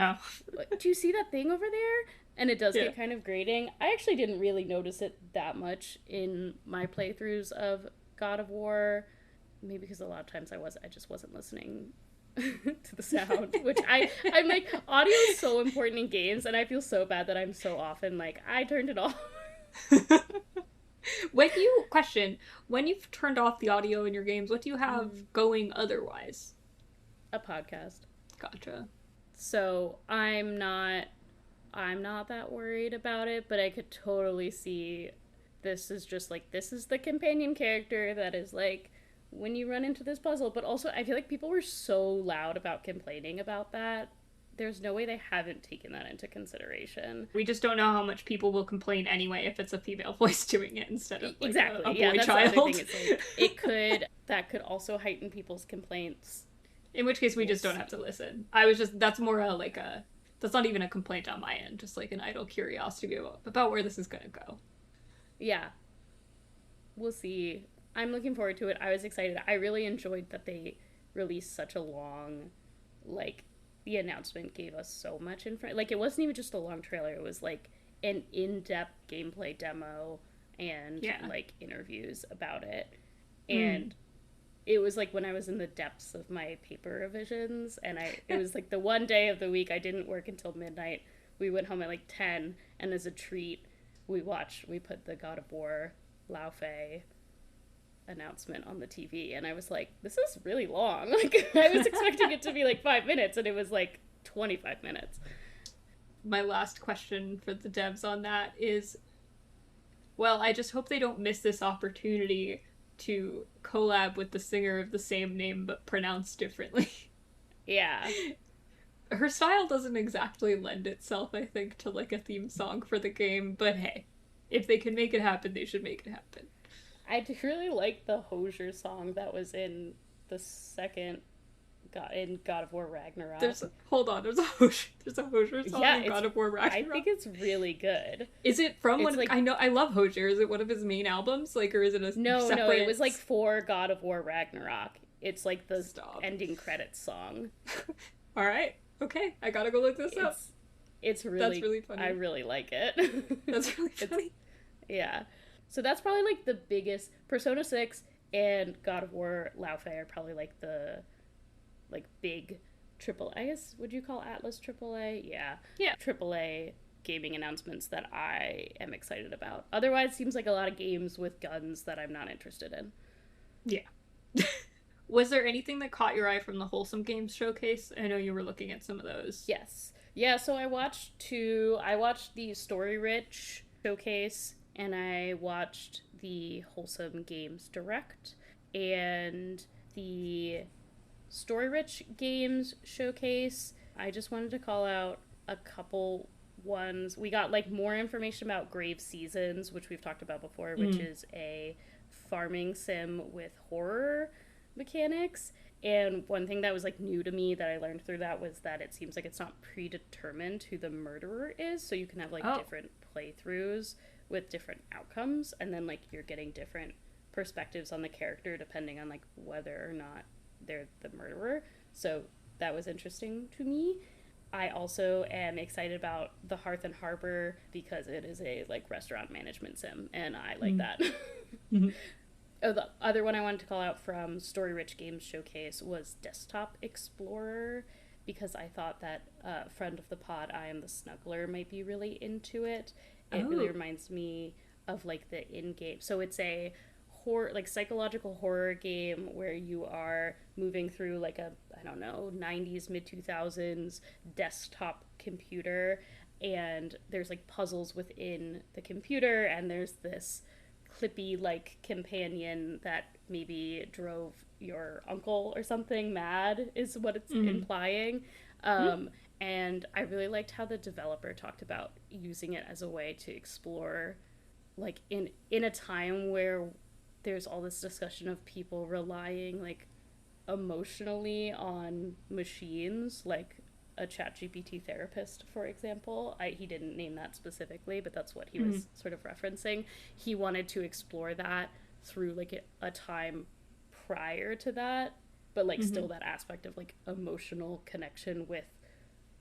do you see that thing over there? And it does get kind of grating. I actually didn't really notice it that much in my playthroughs of God of War. Maybe because a lot of times I just wasn't listening to the sound, which I'm like, audio is so important in games, and I feel so bad that I'm so often like, I turned it off. When you've turned off the audio in your games, what do you have going otherwise? A podcast. Gotcha. So I'm not that worried about it, but I could totally see this is just like, this is the companion character that is like, when you run into this puzzle. But also, I feel like people were so loud about complaining about that. There's no way they haven't taken that into consideration. We just don't know how much people will complain anyway if it's a female voice doing it instead of like exactly. a boy yeah, that's child. The other thing. It's like, that could also heighten people's complaints. In which case, we just don't have to listen. That's more that's not even a complaint on my end, just like an idle curiosity about where this is gonna go. Yeah. We'll see. I'm looking forward to it. I was excited. I really enjoyed that they released such a long, like, the announcement gave us so much like, it wasn't even just a long trailer. It was like an in-depth gameplay demo and like interviews about it. And it was like when I was in the depths of my paper revisions, and it was like the one day of the week I didn't work until midnight. We went home at like 10, and as a treat, we put the God of War Laufey announcement on the TV, and I was like, this is really long. Like, I was expecting it to be like 5 minutes, and it was like 25 minutes. My last question for the devs on that is, well, I just hope they don't miss this opportunity to collab with the singer of the same name but pronounced differently. Yeah. Her style doesn't exactly lend itself, I think, to like a theme song for the game, but hey, if they can make it happen, they should make it happen. I really like the Hosier song that was in the second God of War Ragnarok. There's a Hosier song in God of War Ragnarok. I think it's really good. Is it from one? Like, I love Hosier. Is it one of his main albums? Like, or is it a no? It was like for God of War Ragnarok. It's like the ending credits song. All right, okay, I gotta go look this up. That's really funny. I really like it. That's really funny. Yeah. So that's probably like the biggest. Persona 6 and God of War Laufey are probably like the big I guess, would you call Atlas AAA? Yeah. AAA gaming announcements that I am excited about. Otherwise, seems like a lot of games with guns that I'm not interested in. Yeah. Was there anything that caught your eye from the Wholesome Games showcase? I know you were looking at some of those. Yes. Yeah, so I watched the Story Rich showcase, and I watched the Wholesome Games Direct, and the Story Rich Games showcase. I just wanted to call out a couple ones. We got like more information about Grave Seasons, which we've talked about before, which is a farming sim with horror mechanics. And one thing that was like new to me that I learned through that was that it seems like it's not predetermined who the murderer is, so you can have like different playthroughs with different outcomes, and then like you're getting different perspectives on the character depending on like whether or not they're the murderer. So that was interesting to me. I also am excited about the Hearth and Harbor because it is a like restaurant management sim, and I like that. Oh, the other one I wanted to call out from Story Rich Games Showcase was Desktop Explorer, because I thought that friend of the pod, I Am the Snuggler, might be really into it. It really reminds me of like the in-game. So it's a horror, like psychological horror game where you are moving through like a, I don't know, 90s, mid-2000s desktop computer, and there's like puzzles within the computer, and there's this clippy like companion that maybe drove your uncle or something mad, is what it's implying. And I really liked how the developer talked about using it as a way to explore, like in a time where there's all this discussion of people relying like emotionally on machines, like a ChatGPT therapist, for example. He didn't name that specifically, but that's what he was sort of referencing. He wanted to explore that through like a time prior to that, but like still that aspect of like emotional connection with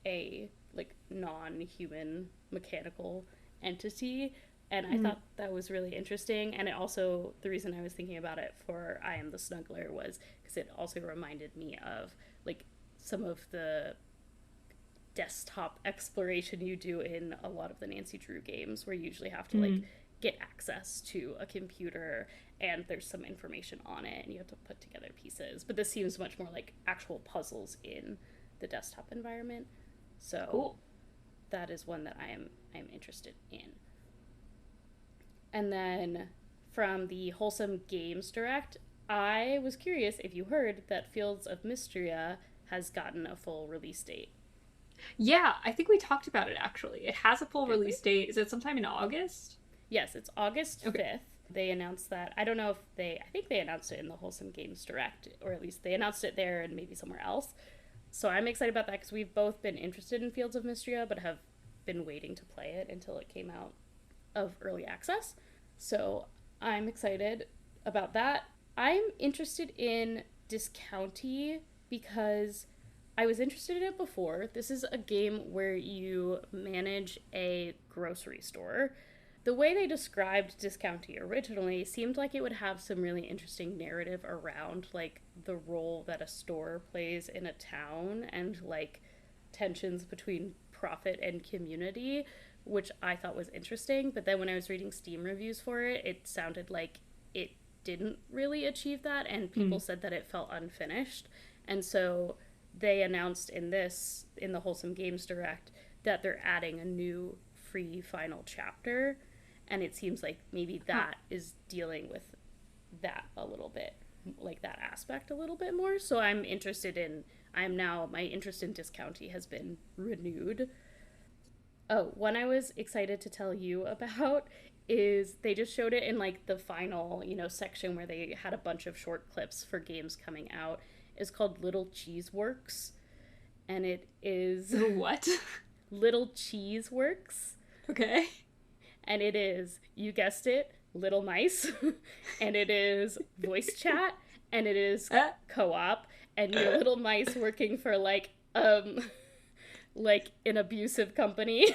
a like non-human mechanical entity. And I thought that was really interesting. And it also, the reason I was thinking about it for I Am the Snuggler was because it also reminded me of like some of the desktop exploration you do in a lot of the Nancy Drew games, where you usually have to like get access to a computer and there's some information on it and you have to put together pieces. But this seems much more like actual puzzles in the desktop environment. So cool. That is one that I'm interested in. And then from the Wholesome Games Direct, I was curious if you heard that Fields of Mystria has gotten a full release date. Yeah, I think we talked about it actually. It has a full Did release date. Is it sometime in August? Yes, it's August 5th. Okay. They announced that. I don't know if I think they announced it in the Wholesome Games Direct, or at least they announced it there and maybe somewhere else. So I'm excited about that because we've both been interested in Fields of Mystria, but have been waiting to play it until it came out of early access. So I'm excited about that. I'm interested in Discounty because I was interested in it before. This is a game where you manage a grocery store. The way they described Discounty originally seemed like it would have some really interesting narrative around, like, the role that a store plays in a town and, like, tensions between profit and community, which I thought was interesting. But then when I was reading Steam reviews for it, it sounded like it didn't really achieve that, and people said that it felt unfinished. And so they announced in the Wholesome Games Direct that they're adding a new free final chapter, and it seems like maybe that is dealing with that a little bit, like that aspect a little bit more. So my interest in Discounty has been renewed. Oh, one I was excited to tell you about is they just showed it in, like, the final, section where they had a bunch of short clips for games coming out. It's called Little Cheese Works, and it is... What? Little Cheese Works. Okay. And it is, you guessed it, little mice, and it is voice chat, and it is co-op, and your little mice working for, like an abusive company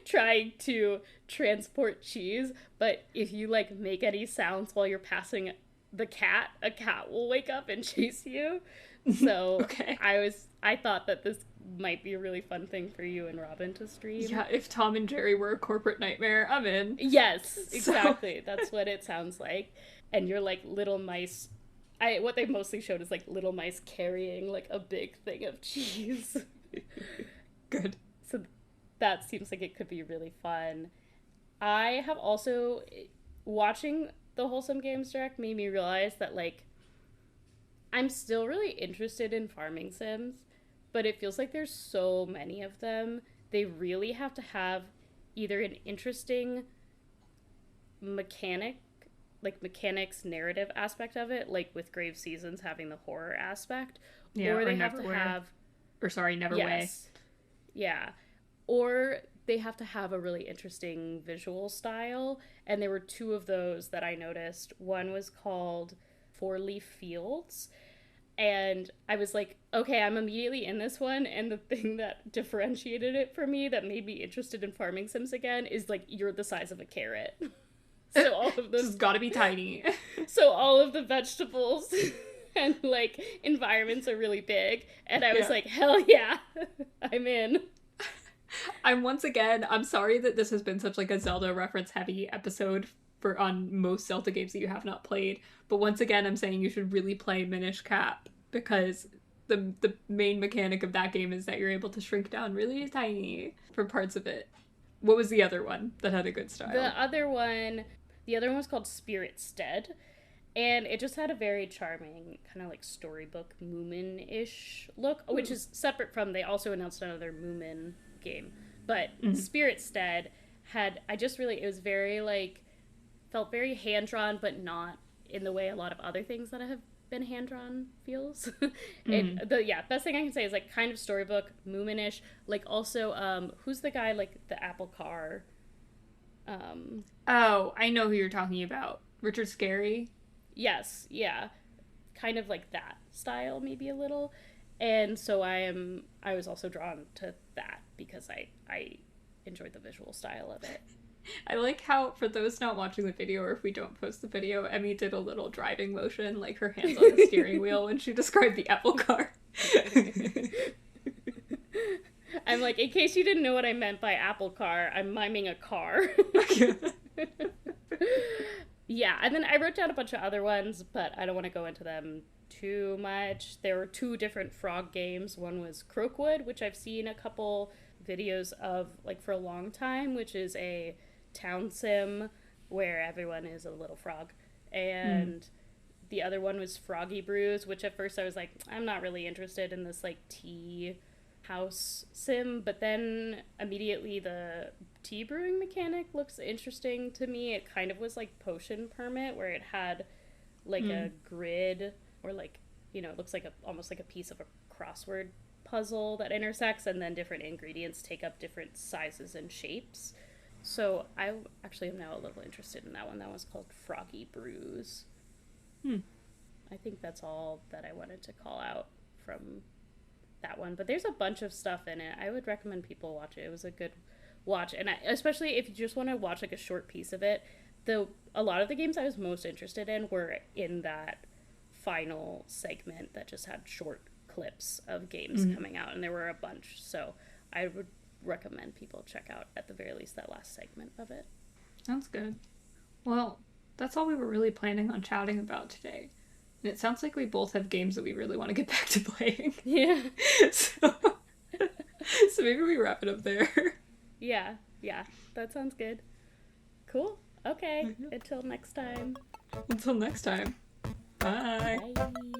trying to transport cheese, but if you, like, make any sounds while you're passing the cat, a cat will wake up and chase you. So okay. I thought that this might be a really fun thing for you and Robin to stream. Yeah, if Tom and Jerry were a corporate nightmare, I'm in. Yes, exactly. That's what it sounds like. And you're, like, little mice. What they mostly showed is, like, little mice carrying, like, a big thing of cheese. Good. So that seems like it could be really fun. I have also, watching the Wholesome Games Direct made me realize that, like, I'm still really interested in farming sims, but it feels like there's so many of them. They really have to have either an interesting mechanics narrative aspect of it, like with Grave Seasons having the horror aspect, or they have to have... Neverway. Yes. Yeah. Or they have to have a really interesting visual style, and there were two of those that I noticed. One was called Four Leaf Fields, and I was like, okay, I'm immediately in this one, and the thing that differentiated it for me that made me interested in farming sims again is, like, you're the size of a carrot. So all of those... This has got to be tiny. So all of the vegetables and, like, environments are really big, and I was like, hell yeah, I'm in. I'm sorry that this has been such, like, a Zelda reference heavy episode on most Zelda games that you have not played, but once again I'm saying you should really play Minish Cap, because the main mechanic of that game is that you're able to shrink down really tiny for parts of it. What was the other one that had a good style? The other one was called Spirit Stead, and it just had a very charming kind of, like, storybook Moomin-ish look, which is separate from, they also announced another Moomin game, but Spirit Stead it was very, like, felt very hand-drawn, but not in the way a lot of other things that have been hand-drawn feels. Best thing I can say is, like, kind of storybook, Moomin-ish, like, also, who's the guy, like, the Apple Car? Oh, I know who you're talking about. Richard Scarry? Yes, yeah. Kind of like that style, maybe a little. And so I was also drawn to that because I enjoyed the visual style of it. I like how, for those not watching the video, or if we don't post the video, Emmi did a little driving motion, like her hands on the steering wheel, when she described the Apple Car. I'm like, in case you didn't know what I meant by Apple Car, I'm miming a car. Yeah, and then I wrote down a bunch of other ones, but I don't want to go into them too much. There were 2 different frog games. One was Croakwood, which I've seen a couple videos of like for a long time, which is a town sim where everyone is a little frog. And the other one was Froggy Brews, which at first I was like, I'm not really interested in this like tea house sim, but then immediately the tea brewing mechanic looks interesting to me. It kind of was like Potion Permit, where it had like a grid, or like, you know, it looks like almost like a piece of a crossword puzzle that intersects, and then different ingredients take up different sizes and shapes. So I actually am now a little interested in that one. That one's called Froggy Brews. I think that's all that I wanted to call out from that one. But there's a bunch of stuff in it. I would recommend people watch it. It was a good watch. And especially if you just want to watch like a short piece of it, a lot of the games I was most interested in were in that final segment that just had short clips of games coming out. And there were a bunch. So I would recommend people check out, at the very least, that last segment of it. Sounds good. Well, that's all we were really planning on chatting about today. And it sounds like we both have games that we really want to get back to playing. Yeah. So maybe we wrap it up there. Yeah. That sounds good. Cool. Okay. Until next time. Until next time. Bye. Bye.